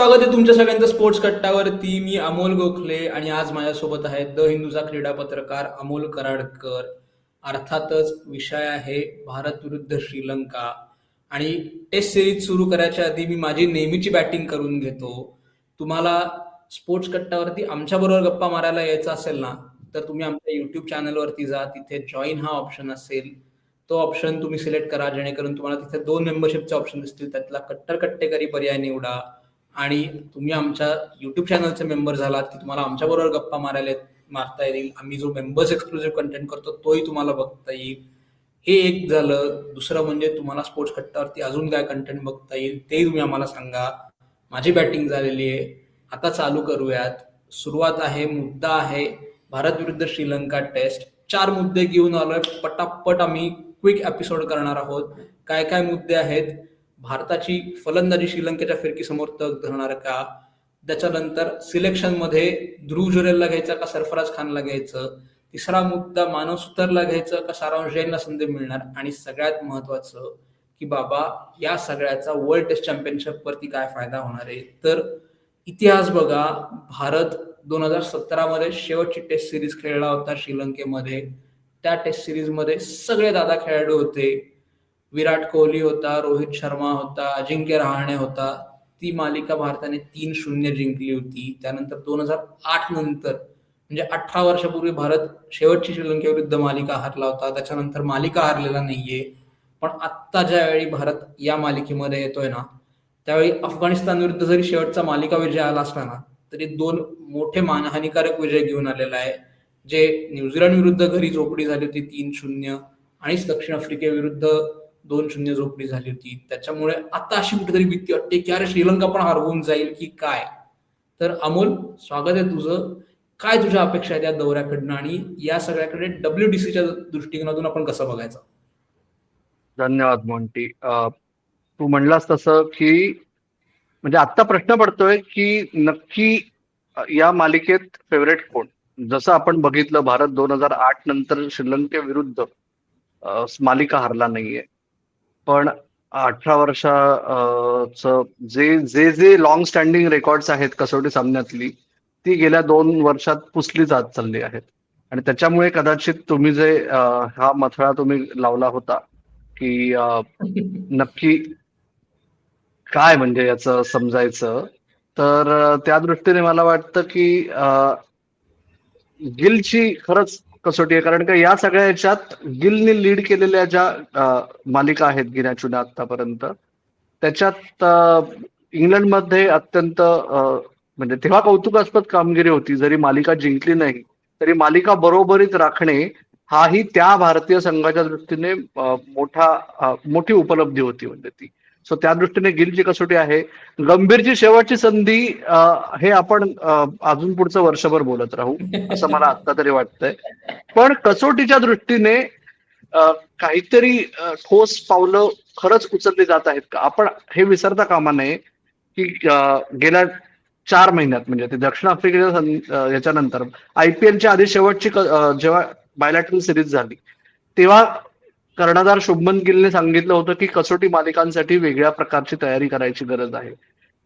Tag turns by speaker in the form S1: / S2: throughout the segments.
S1: स्वागत आहे तुमच्या सगळ्यांचं स्पोर्ट्स कट्टावरती. मी अमोल गोखले आणि आज माझ्यासोबत आहेत द हिंदूचा क्रीडा पत्रकार अमोल कराडकर. अर्थातच विषय आहे भारत विरुद्ध श्रीलंका. आणि टेस्ट सिरीज सुरू करायच्या आधी मी माझी नेहमीची बॅटिंग करून घेतो. तुम्हाला स्पोर्ट्स कट्टावरती आमच्याबरोबर गप्पा मारायला यायचं असेल ना, तर तुम्ही आमच्या युट्यूब चॅनलवरती जा. तिथे जॉईन हा ऑप्शन असेल, तो ऑप्शन तुम्ही सिलेक्ट करा, जेणेकरून तुम्हाला तिथे 2 मेंबरशिपचे ऑप्शन दिसतील. त्यातला कट्टर कट्टेकरी पर्याय निवडा आणि तुम्ही आमच्या युट्यूब चॅनलचे मेंबर झालात की तुम्हाला आमच्याबरोबर गप्पा मारता येईल. आम्ही जो मेंबर्स एक्सक्लुझिव्ह कंटेंट करतो तोही तुम्हाला बघता येईल. हे एक झालं. दुसरं म्हणजे तुम्हाला स्पोर्ट्स कट्टावरती अजून काय कंटेंट बघता येईल तेही तुम्ही आम्हाला सांगा. माझी बॅटिंग झालेली आहे, आता चालू करूयात. सुरुवात आहे, मुद्दा आहे भारत विरुद्ध श्रीलंका टेस्ट. 4 मुद्दे घेऊन आलोय. पटापट आम्ही क्विक एपिसोड करणार आहोत. काय काय मुद्दे आहेत? भारताची फलंदाजी श्रीलंकेच्या फिरकीसमोर तग धरणार का? त्याच्यानंतर सिलेक्शन मध्ये ध्रुव जुरेलला घ्यायचं का सरफराज खानला घ्यायचं? तिसरा मुद्दा, मानव सुतारला घ्यायचं का सारांश जैनला संधी मिळणार? आणि सगळ्यात महत्वाचं की बाबा या सगळ्याचा वर्ल्ड टेस्ट चॅम्पियनशिप वरती काय फायदा होणार आहे? तर इतिहास बघा, भारत 2017 मध्ये शेवटची टेस्ट सिरीज खेळला होता श्रीलंकेमध्ये. त्या टेस्ट सिरीज मध्ये सगळे दादा खेळाडू होते. विराट कोहली होता, रोहित शर्मा होता, अजिंक्य रहाणे होता. ती मालिका भारताने 3-0 जिंकली होती. त्यानंतर 2008 नंतर म्हणजे 18 वर्षापूर्वी भारत शेवटची श्रीलंकेविरुद्ध मालिका हारला होता. त्याच्यानंतर मालिका हारलेला नाहीये. पण आत्ता ज्यावेळी भारत या मालिकेमध्ये येतोय ना, त्यावेळी अफगाणिस्तान विरुद्ध जरी शेवटचा मालिका विजय आला असला ना, तरी 2 मोठे मानहानिकारक विजय घेऊन आलेला आहे. जे न्यूझीलंड विरुद्ध घरी झोपडी झाली होती 3-0 आणि दक्षिण आफ्रिकेविरुद्ध 2-0 झोपडी झाली होती. त्याच्यामुळे आता अशी कुठेतरी भीती वाटते की अरे श्रीलंका पण हरवून जाईल की काय. तर अमोल, स्वागत आहे तुझं. काय तुझ्या अपेक्षा आहेत या दौऱ्याकडनं आणि या सगळ्याकडे WTCच्या दृष्टिकोनातून आपण कसं बघायचं?
S2: धन्यवाद मोंटी. तू म्हणलास तसं की म्हणजे आता प्रश्न पडतोय की नक्की या मालिकेत फेवरेट कोण. जसं आपण बघितलं, भारत 2008 नंतर श्रीलंकेविरुद्ध मालिका हारला नाहीये. पण 18 वर्षाचं जे जे जे लॉंग स्टँडिंग रेकॉर्ड्स आहेत कसोटी सामन्यातली, ती गेल्या 2 वर्षात पुसली जात चालली आहेत. आणि त्याच्यामुळे कदाचित तुम्ही जे हा मथळा तुम्ही लावला होता की नक्की काय म्हणजे याचं समजायचं, तर त्या दृष्टीने मला वाटतं की गिलची खरंच कसोटी आहे. कारण का या सगळ्या याच्यात गिलने लीड केलेल्या ज्या मालिका आहेत गेल्या चुना आतापर्यंत, त्याच्यात इंग्लंडमध्ये अत्यंत म्हणजे तेव्हा कौतुकास्पद कामगिरी होती. जरी मालिका जिंकली नाही तरी मालिका बरोबरीत राखणे हाही त्या भारतीय संघाच्या दृष्टीने मोठी उपलब्धी होती म्हणजे ती. सो त्या दृष्टीने गिलची कसोटी आहे. गंभीरची शेवटची संधी हे आपण अजून पुढचं वर्षभर बोलत राहू असं मला आता तरी वाटतंय. पण कसोटीच्या दृष्टीने काहीतरी ठोस पावलं खरंच उचलली जात आहेत का, आपण हे विसरता कामा नये की गेल्या 4 महिन्यात म्हणजे ते दक्षिण आफ्रिकेच्या याच्यानंतर IPLच्या आधी शेवटची जेव्हा बायलॅटरल सिरीज झाली तेव्हा कर्णधार शुभमन गिलने सांगितलं होतं की कसोटी मालिकांसाठी वेगळ्या प्रकारची तयारी करायची गरज आहे.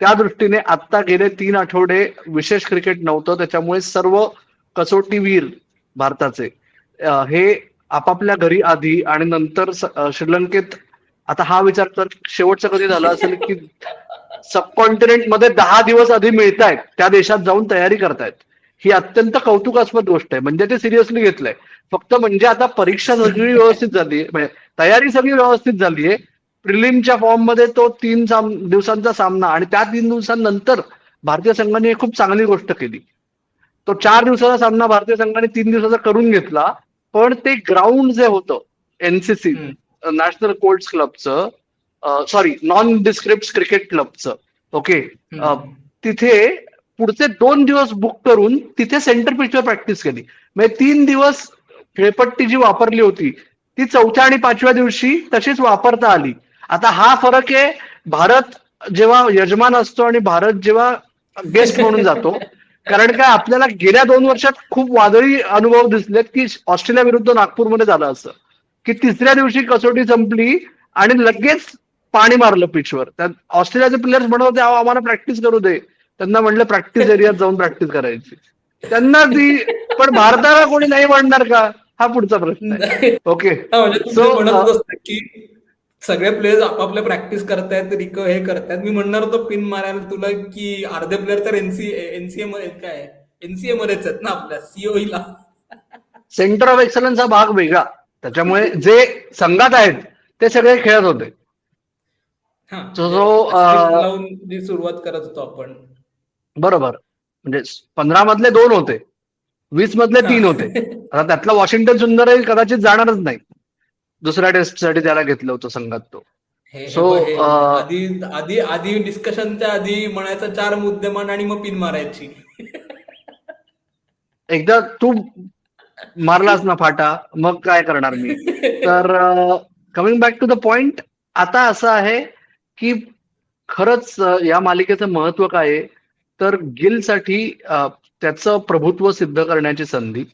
S2: त्या दृष्टीने आता गेले 3 आठवडे विशेष क्रिकेट नव्हतं, त्याच्यामुळे सर्व कसोटीवीर भारताचे हे आपापल्या घरी आधी आणि नंतर श्रीलंकेत. आता हा विचार कर, शेवटचं कधी झालं असेल की सबकॉन्टिनेंट मध्ये 10 दिवस आधी मिळतायत, त्या देशात जाऊन तयारी करतायत. ही अत्यंत कौतुकास्पद गोष्ट आहे. म्हणजे ते सिरियसली घेतलंय. फक्त म्हणजे आता परीक्षा सगळी व्यवस्थित झाली, म्हणजे तयारी सगळी व्यवस्थित झालीये. प्रिलिमच्या फॉर्म मध्ये तो 3 दिवसांचा सामना आणि त्या 3 दिवसांनंतर भारतीय संघाने खूप चांगली गोष्ट केली. तो 4 दिवसाचा सामना भारतीय संघाने 3 दिवसाचा करून घेतला. पण ते ग्राउंड जे होतं NCC नॅशनल कोर्ट्स क्लबचं, सॉरी नॉन डिस्क्रिप्ट क्रिकेट क्लबचं, ओके, तिथे पुढचे 2 दिवस बुक करून तिथे सेंटर पिचवर प्रॅक्टिस केली. म्हणजे 3 दिवस खेळपट्टी जी वापरली होती ती 4थ्या आणि 5व्या दिवशी तशीच वापरता आली. आता हा फरक आहे भारत जेव्हा यजमान असतो आणि भारत जेव्हा गेस्ट म्हणून जातो. कारण काय, आपल्याला गेल्या 2 वर्षात खूप वादळी अनुभव दिसलेत की ऑस्ट्रेलिया विरुद्ध नागपूरमध्ये झालं असं की 3ऱ्या दिवशी कसोटी संपली आणि लगेच पाणी मारलं पिचवर. त्यात ऑस्ट्रेलियाचे प्लेयर्स म्हणत होते अहो आम्हाला प्रॅक्टिस करू दे. त्यांना म्हणलं प्रॅक्टिस एरियात जाऊन प्रॅक्टिस करायची. त्यांना ती पण भारताला कोणी नाही म्हणणार का, हा पुढचा प्रश्न आहे. ओके,
S1: म्हणजे तू जे म्हणत असतं की सगळे प्लेयर्स आपापल्या प्रॅक्टिस करतायत, हे करतायत. मी म्हणणार होतो पिन मारायला तुला की अर्धे प्लेयर तर एनसीए मध्ये काय एनसीए मध्येच आहेत ना, आपल्या सीओई ला.
S2: सेंटर ऑफ एक्सलन्स हा भाग वेगळा. त्याच्यामुळे जे संघात आहेत ते सगळे खेळत होते.
S1: लावून जी सुरुवात करत होतो आपण.
S2: बरोबर, म्हणजे 15 मधले 2 होते, 20 मधले 3 होते. आता त्यातला वॉशिंग्टन सुंदर कदाचित जाणारच नाही. दुसऱ्या टेस्टसाठी त्याला घेतलं होतं संघात तो.
S1: आधी डिस्कशनच्या आधी म्हणायचं 4 मुद्देमान आणि मग पिन मारायची.
S2: एकदा तू मारलास ना फाटा, मग काय करणार मी. तर coming back to the point, आता असं आहे की खरंच या मालिकेचं महत्व काय आहे तर गिलसाठी त्याचं प्रभुत्व सिद्ध करण्याची संधी,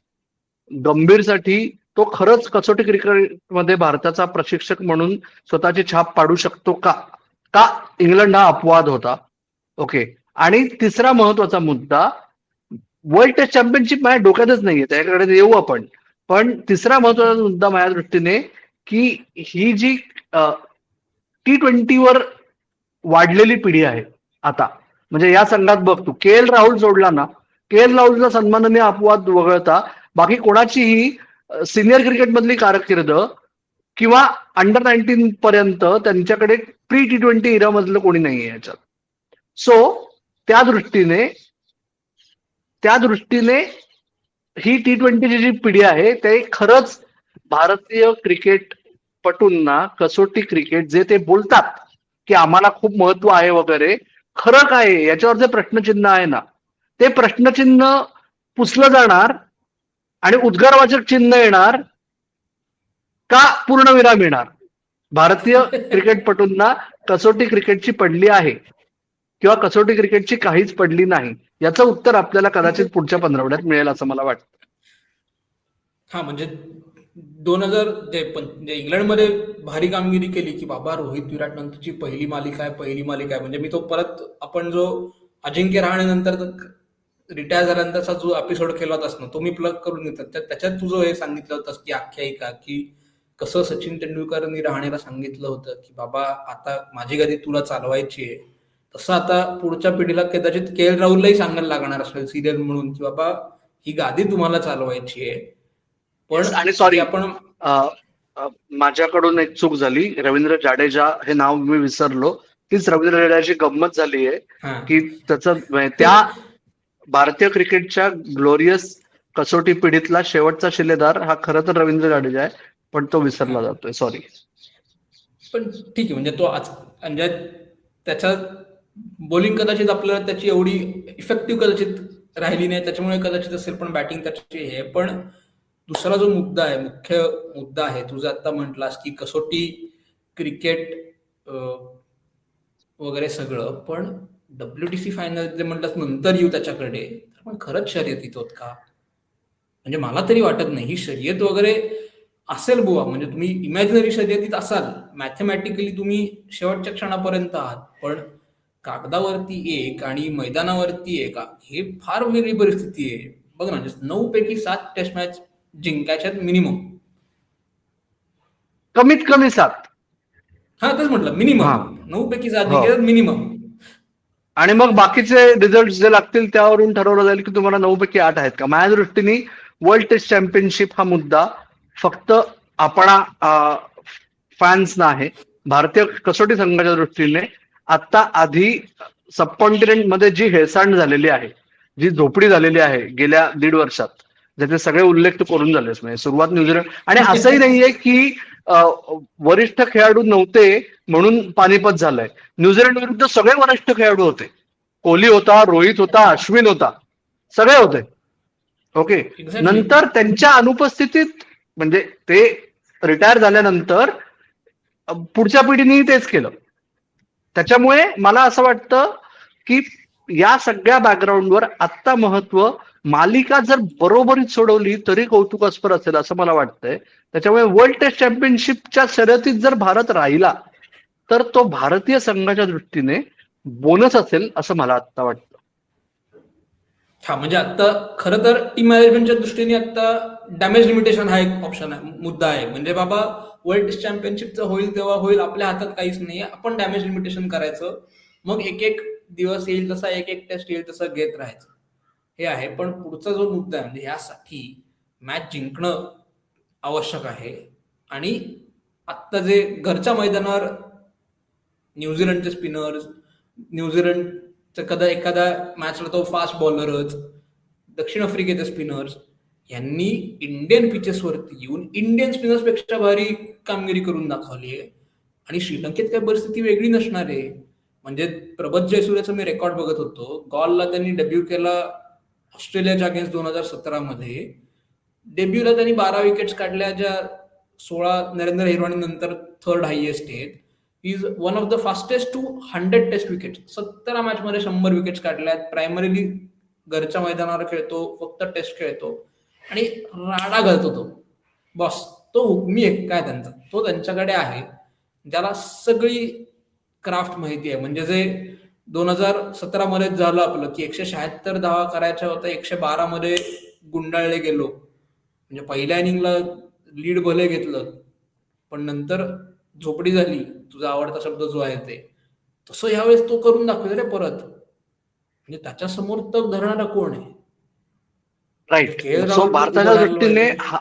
S2: गंभीरसाठी तो खरंच कसोटी क्रिकेटमध्ये भारताचा प्रशिक्षक म्हणून स्वतःची छाप पाडू शकतो का इंग्लंड हा अपवाद होता. ओके, आणि तिसरा महत्वाचा मुद्दा, वर्ल्ड टेस्ट चॅम्पियनशिप माझ्या डोक्यातच नाहीये, त्याकडे येऊ आपण. पण तिसरा महत्वाचा मुद्दा माझ्या दृष्टीने की ही जी T20वर वाढलेली पिढी आहे आता, म्हणजे या संघात बघ तू KL राहुल जोडला ना, KL राहुलचा सन्माननीय अपवाद वगळता बाकी कोणाचीही सिनियर क्रिकेटमधली कारकीर्द किंवा अंडर 19 पर्यंत त्यांच्याकडे प्री T20 इरा मधलं कोणी नाहीये याच्यात. सो त्या दृष्टीने ही T20ची जी पिढी आहे ते खरंच भारतीय क्रिकेटपटूंना कसोटी क्रिकेट जे ते बोलतात की आम्हाला खूप महत्व आहे वगैरे, खरं काय आहे याच्यावर जे प्रश्नचिन्ह आहे ना, ते प्रश्नचिन्ह पुसलं जाणार आणि उद्गारवाचक चिन्ह येणार का पूर्णविराम येणार. भारतीय क्रिकेटपटूंना कसोटी क्रिकेटची पडली आहे किंवा कसोटी क्रिकेटची काहीच पडली नाही, याचं उत्तर आपल्याला कदाचित पुढच्या 15 आठवड्यात मिळेल असं मला वाटतं.
S1: हा, म्हणजे 2000 इंग्लंडमध्ये भारी कामगिरी केली की बाबा रोहित विराट नंतरची पहिली मालिका आहे. म्हणजे मी तो परत आपण जो अजिंक्य रहाणे नंतर रिटायर झाल्यानंतरचा जो एपिसोड केला होतास ना, तो मी प्लग करून घेतला. त्याच्यात तुझं हे सांगितलं होतंस की आख्यायिका की कसं सचिन तेंडुलकरनी रहाणेला सांगितलं होतं की बाबा आता माझी गादी तुला चालवायची आहे. तसं आता पुढच्या पिढीला कदाचित KL राहुललाही सांगायला लागणार असेल सिरियल म्हणून की बाबा ही गादी तुम्हाला चालवायची आहे. पण
S2: आणि सॉरी, आपण माझ्याकडून एक चूक झाली, रवींद्र जाडेजा हे नाव मी विसरलो. तीच रवींद्र जाडेजाची गंमत झाली आहे की त्याचं त्या भारतीय क्रिकेटच्या ग्लोरियस कसोटी पिढीतला शेवटचा शिलेदार हा खरं तर रवींद्र जाडेजा आहे, पण तो विसरला जातोय, सॉरी.
S1: पण ठीक आहे, म्हणजे तो आज म्हणजे त्याच्या बॉलिंग कदाचित आपल्याला त्याची एवढी इफेक्टिव्ह कदाचित राहिली नाही, त्याच्यामुळे कदाचित असेल, पण बॅटिंग त्याची हे. पण दुसरा जो मुद्दा आहे, मुख्य मुद्दा आहे, तुझं आता म्हटलास की कसोटी क्रिकेट वगैरे सगळं, पण WTC फायनल जे म्हटलंस नंतर येऊ त्याच्याकडे, तर पण खरंच शर्यतीत होत का? म्हणजे मला तरी वाटत नाही ही शर्यत वगैरे असेल बुवा. म्हणजे तुम्ही इमॅजिनरी शर्यतीत असाल, मॅथमॅटिकली तुम्ही शेवटच्या क्षणापर्यंत आहात, पण कागदावरती एक आणि मैदानावरती एक, हे फार वेगळी परिस्थिती आहे. बघ ना, 9 पैकी 7 टेस्ट मॅच जिंकायच्यात मिनिमम,
S2: कमीत कमी 7.
S1: हा, तेच म्हटलं, मिनिमम 9 पैकी 7 जिंकायच्यात मिनिमम.
S2: आणि मग बाकीचे रिझल्ट जे लागतील त्यावरून ठरवलं जाईल की तुम्हाला 9 पैकी 8 आहेत का. माझ्या दृष्टीने वर्ल्ड टेस्ट चॅम्पियनशिप हा मुद्दा फक्त आपणा फॅन्सना आहे. भारतीय कसोटी संघाच्या दृष्टीने आता आधी सबकॉन्टिनेंट मध्ये जी हेळसांड झालेली आहे, जी झोपडी झालेली आहे गेल्या 1.5 वर्षात, ज्याचे सगळे उल्लेख तू करून झालेस. म्हणजे सुरुवात न्यूझीलंड, आणि असंही नाहीये की वरिष्ठ खेळाडू नव्हते म्हणून पानिपत झालंय. न्यूझीलंड विरुद्ध सगळे वरिष्ठ खेळाडू होते. कोहली होता, रोहित होता, अश्विन होता, सगळे होते. ओके, नंतर त्यांच्या अनुपस्थितीत, म्हणजे ते रिटायर झाल्यानंतर पुढच्या पिढीने तेच केलं. त्याच्यामुळे मला असं वाटतं की या सगळ्या बॅकग्राऊंडवर आत्ता महत्व, मालिका जर बरोबरीत सोडवली तरी कौतुकास्पद असेल असं मला वाटतंय. त्याच्यामुळे वर्ल्ड टेस्ट चॅम्पियनशिपच्या शर्यतीत जर भारत राहिला तर तो भारतीय संघाच्या दृष्टीने बोनस असेल असं मला आता वाटतं.
S1: हा, म्हणजे आता खरं तर टीम मॅनेजमेंटच्या दृष्टीने आता डॅमेज लिमिटेशन हा एक ऑप्शन आहे, मुद्दा आहे. म्हणजे बाबा वर्ल्ड टेस्ट चॅम्पियनशिपचं होईल तेव्हा होईल, आपल्या हातात काहीच नाहीये, आपण डॅमेज लिमिटेशन करायचं, मग एक एक दिवस येईल तसा एक एक टेस्ट येईल तसं घेत राहायचं, हे आहे. पण पुढचा जो मुद्दा आहे म्हणजे यासाठी मॅच जिंकणं आवश्यक आहे. आणि आत्ता जे घरच्या मैदानावर न्यूझीलंडचे स्पिनर्स, न्यूझीलंडचा एखादा मॅचला तो फास्ट बॉलरच, दक्षिण आफ्रिकेचे स्पिनर्स यांनी इंडियन पिचेसवरती येऊन इंडियन स्पिनर्स पेक्षा भारी कामगिरी करून दाखवली आहे. आणि श्रीलंकेत काय परिस्थिती वेगळी नसणार आहे. म्हणजे प्रभत जयसूर्याचं मी रेकॉर्ड बघत होतो, गॉलला त्यांनी डेब्यू केला ऑस्ट्रेलियाच्या अगेन्स्ट 2017 मध्ये. डेब्यूला त्यांनी 12 विकेट्स काढल्या, ज्या 16 नरेंद्र हिरवाणी नंतर थर्ड हायएस्ट आहेत. Is one of the fastest to 100 test wicket. 17 match मध्ये 100 विकेट्स काढल्या. प्रायमरीली घरच्या मैदानावर खेळतो, फक्त टेस्ट खेळतो आणि राडा घालतो तो बॉस. तो हुकमी एक काय त्यांचा, तो त्यांच्याकडे आहे, ज्याला सगळी क्राफ्ट माहिती आहे. म्हणजे जे 2017 मध्ये झालं आपलं की 176 धावा करायच्या होत्या, 112 मध्ये गुंडाळले गेलो. म्हणजे पहिल्या इनिंगला लीड भले घेतलं, पण नंतर झोपडी झाली, तुझा आवडता शब्द जो आहे ते. तसं यावेळेस तो करून दाखवेल रे परत. म्हणजे त्याच्या समोर तग धरणारा कोण आहे?
S2: राईट.
S1: के एल
S2: सो
S1: राहुल उभं
S2: भारताच्या
S1: राहिलं
S2: दृष्टीने
S1: पाहिजे.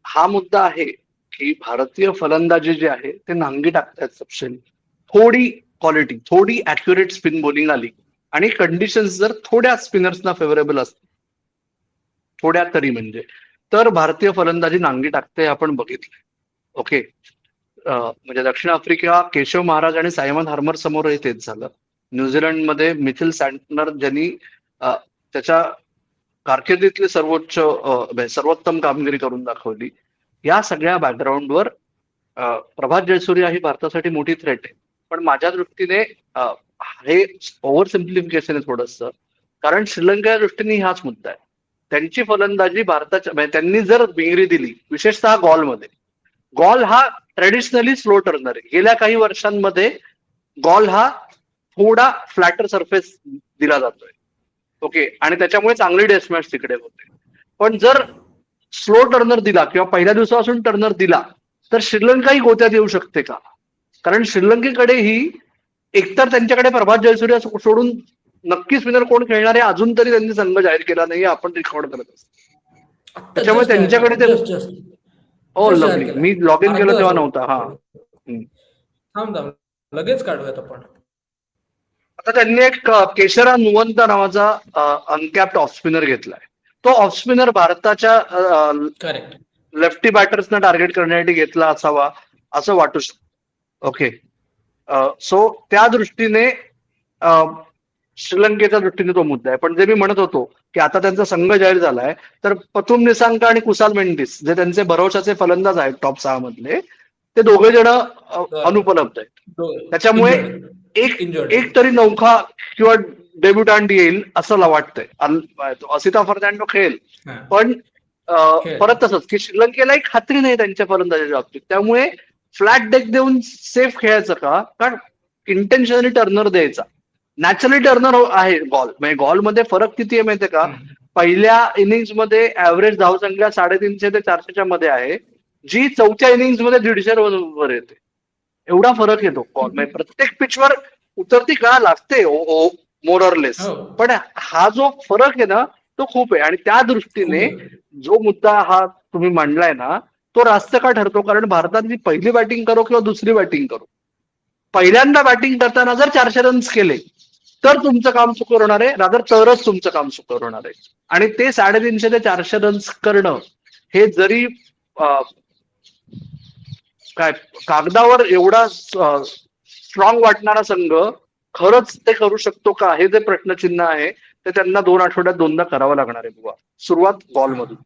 S2: हा मुद्दा आहे की भारतीय फलंदाजी जी आहे ते नांगी टाकतात सपशेल. थोडी क्वालिटी, थोडी अॅक्युरेट स्पिन बॉलिंग आली आणि कंडिशन्स जर थोड्या स्पिनर्सना फेवरेबल असतील, थोड्या तरी म्हणजे, तर भारतीय फलंदाजी नांगी टाकते, आपण बघितलंय. ओके. म्हणजे दक्षिण आफ्रिका केशव महाराज आणि सायमन हार्मर समोरही तेच झालं. न्यूझीलंडमध्ये मिथिल सँटनर ज्यांनी त्याच्या कारकिर्दीतली सर्वोत्तम कामगिरी करून दाखवली. या सगळ्या बॅकग्राऊंडवर प्रभात जयसूर्या ही भारतासाठी मोठी थ्रेट आहे. पण माझ्या दृष्टीने हे ओव्हर सिम्प्लिफिकेशन आहे थोडंसं, कारण श्रीलंकेच्या दृष्टीने हाच मुद्दा आहे. त्यांची फलंदाजी भारताच्या म्हणजे त्यांनी जर भिंगरी दिली, विशेषतः गॉलमध्ये. गॉल हा ट्रेडिशनली स्लो टर्नर आहे. गेल्या काही वर्षांमध्ये गॉल हा थोडा फ्लॅटर सरफेस दिला जातोय. ओके. आणि त्याच्यामुळे चांगली टेस्ट मॅच तिकडे होते. पण जर स्लो टर्नर दिला किंवा पहिल्या दिवसापासून टर्नर दिला तर श्रीलंकाही गोत्यात येऊ शकते का? कारण श्रीलंकेकडेही एकतर त्यांच्याकडे प्रभात जयसूर्या सोडून नक्की स्पिनर कोण खेळणार आहे अजून तरी त्यांनी संघ जाहीर केला नाही, आपण रेकॉर्ड करत असतो.
S1: आत्ता
S2: त्याच्यामुळे
S1: जस्ट जाहीर
S2: त्यांच्याकडे
S1: केला,
S2: ते
S1: जस्ट जस्ट
S2: हो
S1: जस्ट जाहीर
S2: लवली.
S1: केलाय,
S2: मी लॉग इन केलं
S1: अर्धा
S2: तेव्हा
S1: तास
S2: नव्हता. हा.
S1: होतो. थांब थांब, लगेच काढूयात आपण.
S2: आता त्यांनी एक केशरा नुवंत नावाचा अनकॅप्ड ऑफ स्पिनर घेतलाय. तो ऑफ स्पिनर भारताच्या
S1: करेक्ट.
S2: लेफ्टी बॅटर्सना टार्गेट करण्यासाठी घेतला असावा असं वाटू शकतं. ओके. सो त्या दृष्टीने श्रीलंकेच्या दृष्टीने तो मुद्दा आहे. पण जे मी म्हणत होतो की आता त्यांचा संघ जाहीर झालाय, तर पथुम निसांका आणि कुसाल मेंडिस जे त्यांचे भरवशाचे फलंदाज आहेत टॉप 6 मधले, ते दोघे जण अनुपलब्ध आहेत. त्याच्यामुळे एक तरी नौखा किंवा डेब्युटांट येईल असं वाटतंय. असिता फर्नांडो खेळेल, पण परत तसंच की श्रीलंकेला एक खात्री नाही त्यांच्या फलंदाजाच्या बाबतीत. त्यामुळे फ्लॅट डेक देऊन सेफ खेळायचं का? कारण इंटेन्शनली टर्नर द्यायचा. नॅचरली टर्नर आहे गॉल. म्हणजे गॉलमध्ये फरक किती आहे माहितीये का? पहिल्या इनिंग्समध्ये ऍव्हरेज धावसंख्या 350 ते 400च्या मध्ये आहे, जी चौथ्या इनिंग्समध्ये 150 वर येते. एवढा फरक येतो गॉल. म्हणजे प्रत्येक पिचवर उतरती का लागते मोर ऑर लेस, पण हा जो फरक आहे ना तो खूप आहे. आणि त्या दृष्टीने जो मुद्दा हा तुम्ही मांडलाय ना तो रास्त का ठरतो? कारण भारताने पहिली बॅटिंग करो किंवा दुसरी बॅटिंग करो, पहिल्यांदा बॅटिंग करताना जर 400 रन्स केले तर तुमचं काम सुकर होणार आहे, रादर तरच तुमचं काम सुकर होणार आहे. आणि ते 350 ते 400 रन्स करणं हे जरी काय कागदावर एवढा स्ट्रॉंग वाटणारा संघ खरंच ते करू शकतो का, हे जे प्रश्नचिन्ह आहे ते त्यांना 2 आठवड्यात दोनदा करावं लागणार आहे बुवा. सुरुवात बॉलमधून.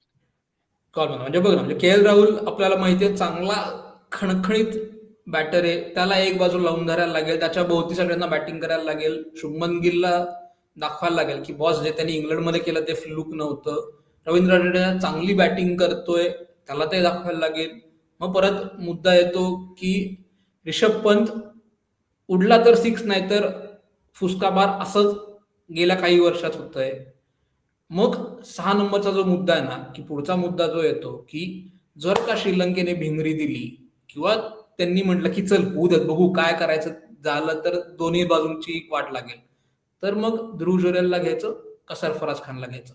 S1: म्हणजे बघ ना, म्हणजे के एल राहुल आपल्याला माहितीये चांगला खणखणीत बॅटर आहे, त्याला एक बाजू लावून धरायला लागेल, त्याच्या भोवती सगळ्यांना बॅटिंग करायला लागेल. शुभमन गिलला दाखवायला लागेल की बॉस जे त्यांनी इंग्लंडमध्ये केलं ते फ्लूक नव्हतं. रवींद्र जडेजा चांगली बॅटिंग करतोय, त्याला ते दाखवायला लागेल. मग परत मुद्दा येतो की रिषभ पंत उडला तर 6 नाही तर फुसका बार असंच गेल्या काही वर्षात होतंय. मग 6 नंबरचा जो मुद्दा आहे ना, की पुढचा मुद्दा जो येतो, की जर का श्रीलंकेने भिंगरी दिली किंवा त्यांनी म्हटलं, की चल होऊ देत, बघू काय करायचं, झालं तर दोन्ही बाजूंची वाट लागेल. तर मग ध्रुव जुरेलला घ्यायचं का सरफराज खानला घ्यायचं?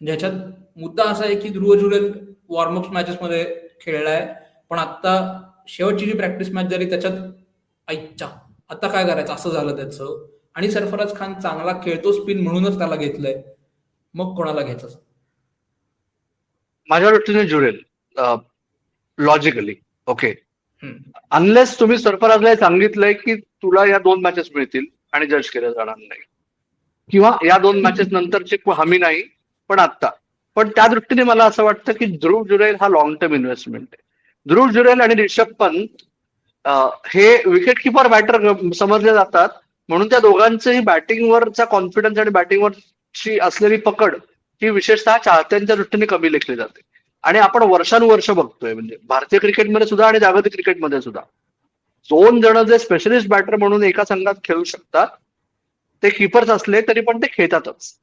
S1: म्हणजे ह्याच्यात मुद्दा असा आहे, की ध्रुव जुरेल वॉर्मअप मॅचेसमध्ये खेळलाय, पण आता शेवटची जी प्रॅक्टिस मॅच झाली त्याच्यात आईच्या आता काय करायचं असं झालं त्याचं. आणि सरफराज खान चांगला खेळतो स्पिन म्हणूनच त्याला घेतलंय. मग कोणाला घ्यायचं?
S2: माझ्या दृष्टीने जुळेल लॉजिकली. ओके,
S1: हम्म.
S2: अनलेस तुम्ही सरफराजला सांगितलंय की तुला या 2 मॅचेस मिळतील आणि जज केलं जाणार नाही, किंवा या 2 मॅचेस नंतरची हमी नाही, पण आता. पण त्या दृष्टीने मला असं वाटतं की ध्रुव जुरेल हा लॉंग टर्म इन्व्हेस्टमेंट आहे. ध्रुव जुरेल आणि रिषभ पंत हे विकेट किपर बॅटर समजले जातात, म्हणून त्या दोघांचंही बॅटिंगवरचा कॉन्फिडन्स आणि बॅटिंगवरची असलेली पकड ही विशेषतः चाहत्यांच्या दृष्टीने कमी लेखली जाते. आणि आपण वर्षानुवर्ष बघतोय, म्हणजे भारतीय क्रिकेटमध्ये सुद्धा आणि जागतिक क्रिकेटमध्ये सुद्धा 2 जण जे स्पेशलिस्ट बॅटर म्हणून एका संघात खेळू शकतात, ते किपर्स असले तरी पण ते खेळतातच.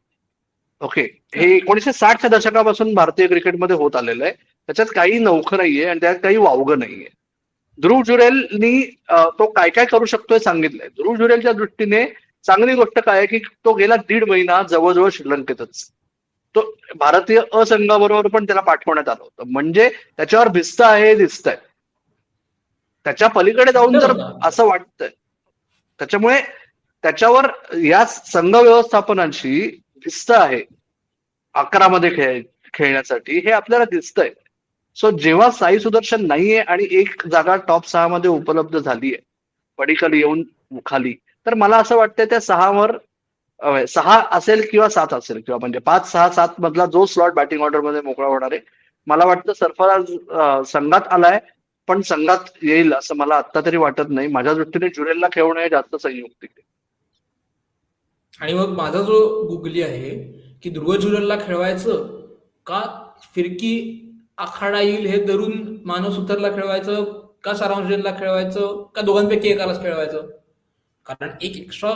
S2: ओके, हे 1960च्या दशकापासून भारतीय क्रिकेटमध्ये होत आलेलं आहे. त्याच्यात काही नवखं नाहीये आणि त्यात काही वावगं नाहीये. ध्रुव जुरेलनी तो काय काय करू शकतोय सांगितलंय. ध्रुव जुरेलच्या दृष्टीने चांगली गोष्ट काय आहे की तो गेला 1.5 महिना जवळजवळ श्रीलंकेतच. तो भारतीय असंघाबरोबर पण त्याला पाठवण्यात आलं होतं, म्हणजे त्याच्यावर भिस्त आहे हे दिसतंय. त्याच्या पलीकडे जाऊन जर असं वाटतंय, त्याच्यामुळे त्याच्यावर या संघ व्यवस्थापनाची भिस्त आहे 11 मध्ये खेळण्यासाठी, हे आपल्याला दिसतंय. सो जेव्हा साई सुदर्शन नाहीये आणि एक जागा टॉप 6 मध्ये उपलब्ध झालीये पडिकल येऊन खाली, तर मला असं वाटतं त्या 6वर 6 असेल किंवा 7 असेल, किंवा म्हणजे 5, 6, 7 मधला जो स्लॉट बॅटिंग ऑर्डर मध्ये मोकळा होणार आहे, मला वाटतं सरफराज संघात आलाय, पण संघात येईल असं मला आता तरी वाटत नाही. माझ्या दृष्टीने जुरेलला खेळणं हे जास्त संयुक्तिक आहे.
S1: आणि मग माझा जो गुगली आहे की ध्रुव जुरेलला खेळवायचं का फिरकी आखाडा येईल हे धरून मानव सुतारला खेळवायचं का सारांशला खेळवायचं का दोघांपैकी एकालाच खेळवायचं? कारण एक एक्स्ट्रा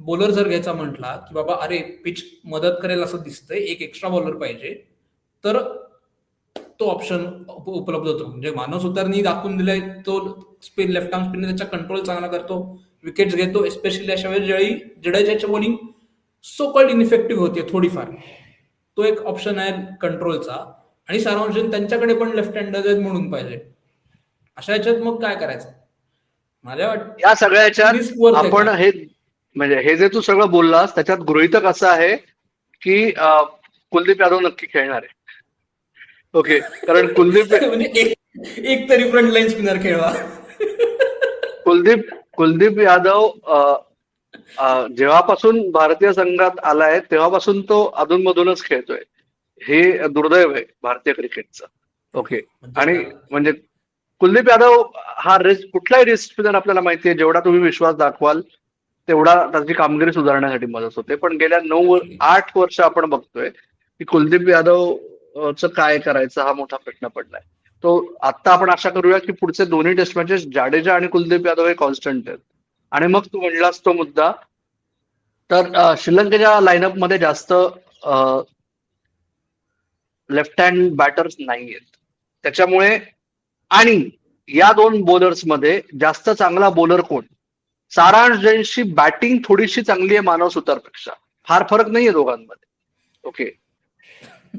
S1: बॉलर जर घ्यायचा म्हटला की बाबा अरे पिच मदत करेल असं दिसतंय, एक एक्स्ट्रा बॉलर पाहिजे, तर तो ऑप्शन उपलब्ध होतो. म्हणजे मानव सुतारनी दाखवून दिलाय तो स्पिन लेफ्ट आर्म स्पिन त्याचा कंट्रोल चांगला करतो, विकेट्स घेतो, एस्पेशली अशा वेळी ज्यावेळी जडेजाची बॉलिंग सो कॉल्ड इनइफेक्टिव्ह होते थोडीफार. तो एक ऑप्शन आहे कंट्रोलचा. आणि सारांशन त्यांच्याकडे पण लेफ्ट हँडर आहेत म्हणून पाहिजे. अशा ह्याच्यात मग काय करायचं? माझ्या
S2: या सगळ्याच्यात
S1: रिस्क वर्थ आहे
S2: आपण
S1: का?
S2: हे, म्हणजे हे जे तू सगळं बोललास त्याच्यात गृहीतक असं आहे की कुलदीप यादव नक्की खेळणार आहे. ओके, कारण कुलदीप
S1: म्हणजे एक तरी फ्रंट लाईन स्पिनर खेळवा.
S2: कुलदीप कुलदीप यादव जेव्हापासून भारतीय संघात आलाय तेव्हापासून तो अधूनमधूनच खेळतोय. हे दुर्दैव आहे भारतीय क्रिकेटचं. ओके,
S1: म्हणजे
S2: आणि
S1: आता
S2: म्हणजे कुलदीप यादव हा रिस्क, कुठलाही रिस्क स्पिनर आपल्याला माहितीये, जेवढा तुम्ही विश्वास दाखवाल तेवढा त्याची कामगिरी सुधारण्यासाठी मदत होते. पण गेल्या 9-8 वर्ष आपण बघतोय की कुलदीप यादव काय करायचं हा मोठा प्रश्न पडलाय. तो आता आपण आशा करूया की पुढचे दोन्ही टेस्ट मॅचेस जाडेजा आणि कुलदीप यादव हे कॉन्स्टंट आहेत. आणि मग तू म्हणलास तो मुद्दा, तर श्रीलंकेच्या लाईनअप मध्ये जास्त लेफ्ट हँड बॅटर्स नाहीयेत. त्याच्यामुळे, आणि या 2 बॉलर्स मध्ये जास्त चांगला बॉलर कोण? सारांश जैनची बॅटिंग थोडीशी चांगली आहे मानव सुतारपेक्षा, फार फरक नाहीये दोघांमध्ये. ओके,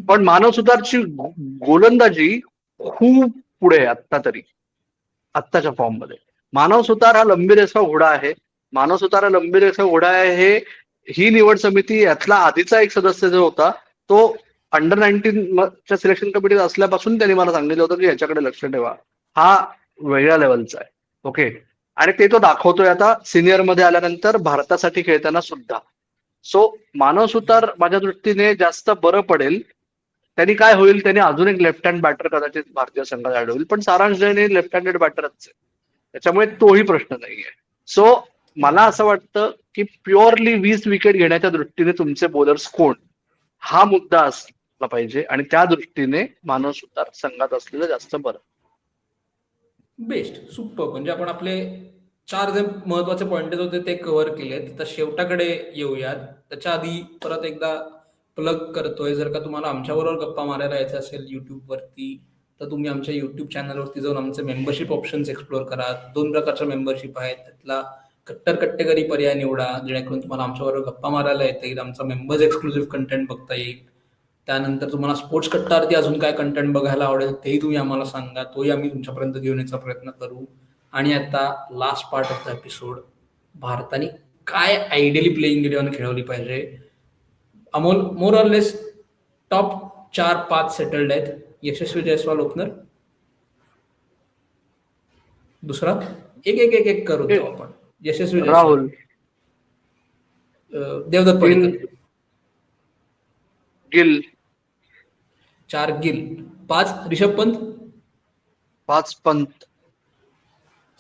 S2: पण मानव सुतारची गोलंदाजी खूप पुढे आहे आत्ता तरी, आत्ताच्या फॉर्म मध्ये. मानव सुतार हा लंबी रेसचा घोडा आहे. मानव सुतार हा लंबी रेसचा घोडा आहे, हे ही निवड समिती यातला आधीचा एक सदस्य जो होता तो अंडर 19 च्या सिलेक्शन कमिटीत असल्यापासून त्यांनी मला सांगितलं होतं की याच्याकडे लक्ष ठेवा, हा वेगळ्या लेवलचा आहे. ओके, आणि ते तो दाखवतोय आता सिनियर मध्ये आल्यानंतर भारतासाठी खेळताना सुद्धा. सो मानव सुतार माझ्या दृष्टीने जास्त बरं पडेल. त्यांनी काय होईल, त्यांनी अजून एक लेफ्ट हँड बॅटर कदाचित भारतीय संघात ऍड होईल, पण सारांश जैन हे लेफ्ट हँडेड बॅटरच आहे, त्याच्यामुळे तोही प्रश्न नाहीये. सो मला असं वाटतं की प्युअरली 20 विकेट घेण्याच्या दृष्टीने तुमचे बॉलर्स कोण, हा मुद्दा असला पाहिजे, आणि त्या दृष्टीने मानव सुतार संघात असलेलं जास्त बरं.
S1: Best super. म्हणजे आपण आपले 4 जे महत्वाचे पॉइंट होते ते कव्हर केलेत. तर शेवटाकडे येऊयात. त्याच्या आधी परत एकदा प्लग करतोय, जर का तुम्हाला आमच्याबरोबर गप्पा मारायला यायचं असेल युट्यूबवरती, तर तुम्ही आमच्या युट्यूब चॅनलवरती जाऊन आमचे मेंबरशिप ऑप्शन्स एक्सप्लोर करा. 2 प्रकारच्या मेंबरशिप आहेत. त्यातला कट्टर कट्टेकरी पर्याय निवडा, जेणेकरून तुम्हाला आमच्याबरोबर गप्पा मारायला येता येईल, आमचा मेंबर्स एक्सक्लुझिव्ह कंटेंट बघता येईल. त्यानंतर तुम्हाला स्पोर्ट्स कट्टावरती अजून काय कंटेंट बघायला आवडेल तेही तुम्ही आम्हाला सांगा, तोही आम्ही तुमच्यापर्यंत घेऊन यायचा प्रयत्न करू. आणि आता last part of the episode, भारताने काय आयडियली प्लेइंग 11 खेळवली पाहिजे. Amol, more or less top 4-5 settled आहेत. यशस्वी जायस्वाल ओपनर, दुसरा एक एक एक एक करू देऊ आपण. यशस्वी जायस्वाल,
S2: राहुल,
S1: देवदत्त
S2: 3
S1: पडिक्कल,
S2: गिल,
S1: 4 गिल, 5 रिषभ पंत,
S2: 5 पंत,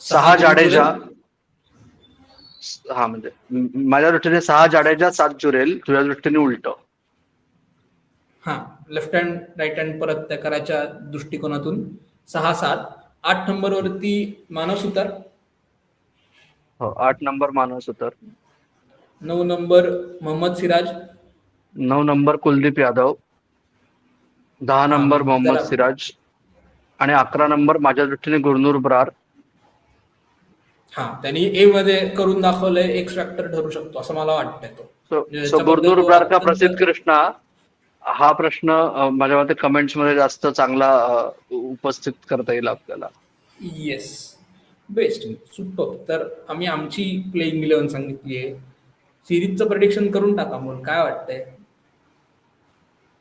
S2: 6
S1: 6
S2: जाडेजा. हा म्हणजे माझ्या दृष्टीने 6 जाडेजा, 7 जुरेल, तुझ्या दृष्टीने उलट.
S1: हा, लेफ्ट हँड राईट हँड परत त्या करायच्या दृष्टिकोनातून 6-7. 8 नंबरवरती मानव सुतार,
S2: हो, 8 नंबर मानस उतर,
S1: 9 number Mohammed Siraj.
S2: 9 number Kuldeep Yadav, 10 number Mohammed
S1: जरा
S2: सिराज आणि 11 नंबर माझ्या दृष्टीने गुरनूर ब्रार.
S1: हा, त्यांनी ए मध्ये करून दाखवलंय, एक्स फॅक्टर ठरू शकतो असं मला वाटतंय. तो म्हणजे
S2: सो
S1: याच्याबद्दल
S2: गुरनूर
S1: तो
S2: ब्रार का
S1: अत्यंत-
S2: प्रसिद्ध कृष्णा, हा प्रश्न माझ्या मते कमेंट्स मध्ये जास्त चांगला उपस्थित करता येईल आपल्याला.
S1: Yes, best, super. तर आम्ही आमची प्लेइंग 11 सांगितली आहे. सिरीजचं प्रेडिक्शन करून टाका, मग काय वाटतंय?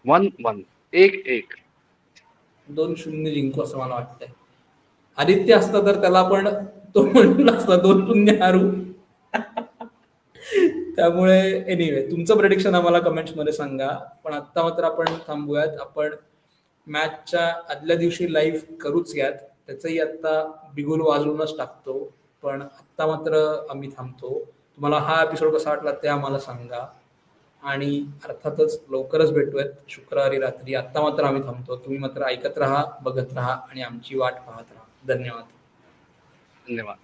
S2: 1-1, 1-1.
S1: 2-0 जिंकू असं मला वाटतंय. आदित्य असता तर त्याला पण तो म्हणला असता 2-0 हारू. त्यामुळे एनिवे, तुमचं प्रेडिक्शन आम्हाला कमेंट्स मध्ये सांगा. पण आता मात्र आपण थांबूयात. आपण मॅचच्या आदल्या दिवशी लाईव्ह करूच यात, त्याचंही आता बिगुल वाजवूनच टाकतो. पण आत्ता मात्र आम्ही थांबतो. तुम्हाला हा एपिसोड कसा वाटला ते आम्हाला सांगा. आणि अर्थातच लवकरच भेटूयात शुक्रवारी रात्री. आत्ता मात्र आम्ही थांबतो. तुम्ही मात्र ऐकत राहा, बघत राहा आणि आमची वाट पाहत राहा. धन्यवाद.
S2: धन्यवाद.